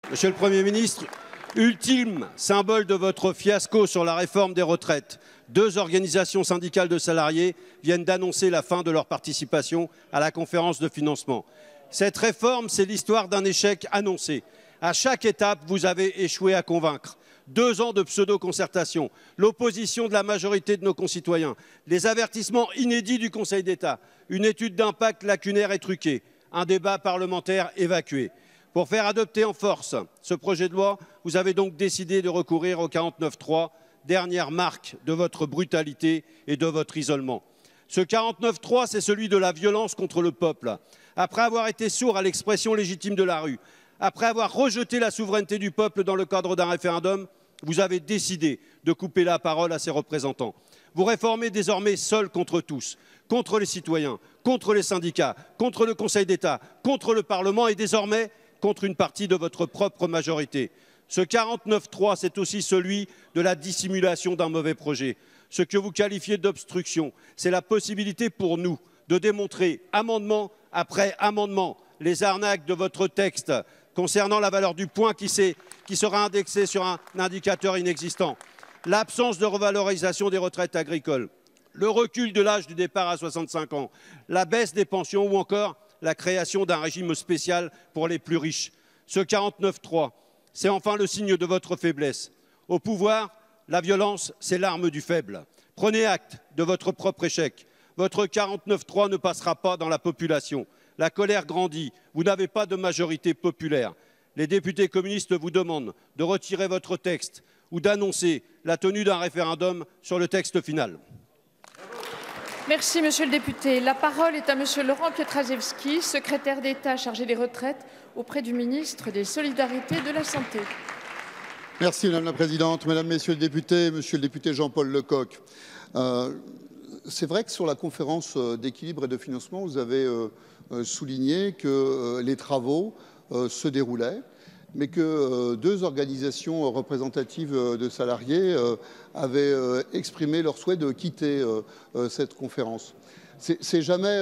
Monsieur le Premier ministre, ultime symbole de votre fiasco sur la réforme des retraites, 2 organisations syndicales de salariés viennent d'annoncer la fin de leur participation à la conférence de financement. Cette réforme, c'est l'histoire d'un échec annoncé. À chaque étape, vous avez échoué à convaincre. 2 ans de pseudo-concertation, l'opposition de la majorité de nos concitoyens, les avertissements inédits du Conseil d'État, une étude d'impact lacunaire et truquée, un débat parlementaire évacué. Pour faire adopter en force ce projet de loi, vous avez donc décidé de recourir au 49.3, dernière marque de votre brutalité et de votre isolement. Ce 49.3, c'est celui de la violence contre le peuple. Après avoir été sourd à l'expression légitime de la rue, après avoir rejeté la souveraineté du peuple dans le cadre d'un référendum, vous avez décidé de couper la parole à ses représentants. Vous réformez désormais seul contre tous, contre les citoyens, contre les syndicats, contre le Conseil d'État, contre le Parlement et désormais contre une partie de votre propre majorité. Ce 49.3, c'est aussi celui de la dissimulation d'un mauvais projet. Ce que vous qualifiez d'obstruction, c'est la possibilité pour nous de démontrer, amendement après amendement, les arnaques de votre texte concernant la valeur du point qui sera indexée sur un indicateur inexistant, l'absence de revalorisation des retraites agricoles, le recul de l'âge du départ à 65 ans, la baisse des pensions ou encore la création d'un régime spécial pour les plus riches. Ce 49.3, c'est enfin le signe de votre faiblesse. Au pouvoir, la violence, c'est l'arme du faible. Prenez acte de votre propre échec. Votre 49.3 ne passera pas dans la population. La colère grandit. Vous n'avez pas de majorité populaire. Les députés communistes vous demandent de retirer votre texte ou d'annoncer la tenue d'un référendum sur le texte final. Merci, monsieur le député. La parole est à monsieur Laurent Pietraszewski, secrétaire d'État chargé des retraites auprès du ministre des Solidarités et de la Santé. Merci, madame la présidente. Mesdames, messieurs les députés, monsieur le député Jean-Paul Lecoq. C'est vrai que sur la conférence d'équilibre et de financement, vous avez souligné que les travaux se déroulaient, mais que 2 organisations représentatives de salariés avaient exprimé leur souhait de quitter cette conférence. C'est jamais,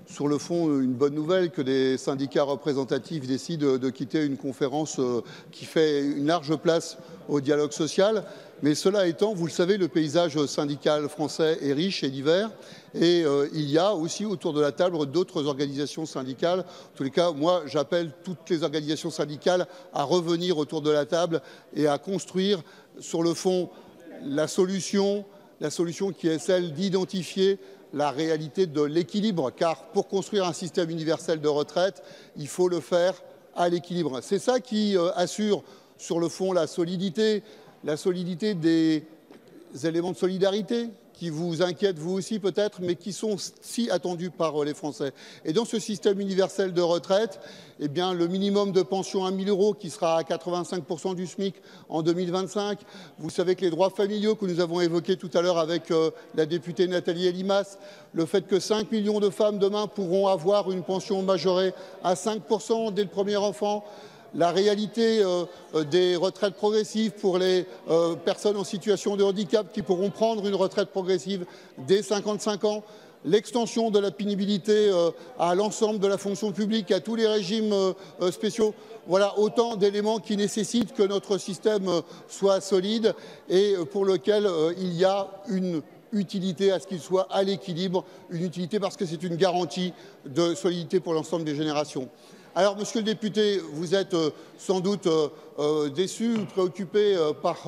sur le fond, une bonne nouvelle que des syndicats représentatifs décident de quitter une conférence qui fait une large place au dialogue social. Mais cela étant, vous le savez, le paysage syndical français est riche et divers. Et il y a aussi autour de la table d'autres organisations syndicales. En tous les cas, moi, j'appelle toutes les organisations syndicales à revenir autour de la table et à construire, sur le fond, la solution qui est celle d'identifier la réalité de l'équilibre. Car pour construire un système universel de retraite, il faut le faire à l'équilibre. C'est ça qui assure, sur le fond, la solidité des éléments de solidarité qui vous inquiètent vous aussi peut-être, mais qui sont si attendus par les Français. Et dans ce système universel de retraite, eh bien, le minimum de pension à 1 000 € qui sera à 85% du SMIC en 2025. Vous savez que les droits familiaux que nous avons évoqués tout à l'heure avec la députée Nathalie Elimas, le fait que 5 millions de femmes demain pourront avoir une pension majorée à 5% dès le premier enfant, la réalité des retraites progressives pour les personnes en situation de handicap qui pourront prendre une retraite progressive dès 55 ans, l'extension de la pénibilité à l'ensemble de la fonction publique, à tous les régimes spéciaux. Voilà autant d'éléments qui nécessitent que notre système soit solide et pour lequel il y a une utilité à ce qu'il soit à l'équilibre, une utilité parce que c'est une garantie de solidité pour l'ensemble des générations. Alors, monsieur le député, vous êtes sans doute déçu ou préoccupé par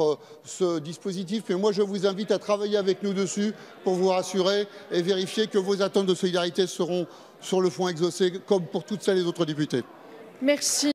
ce dispositif, mais moi je vous invite à travailler avec nous dessus pour vous rassurer et vérifier que vos attentes de solidarité seront sur le fond exaucées, comme pour toutes celles des autres députés. Merci.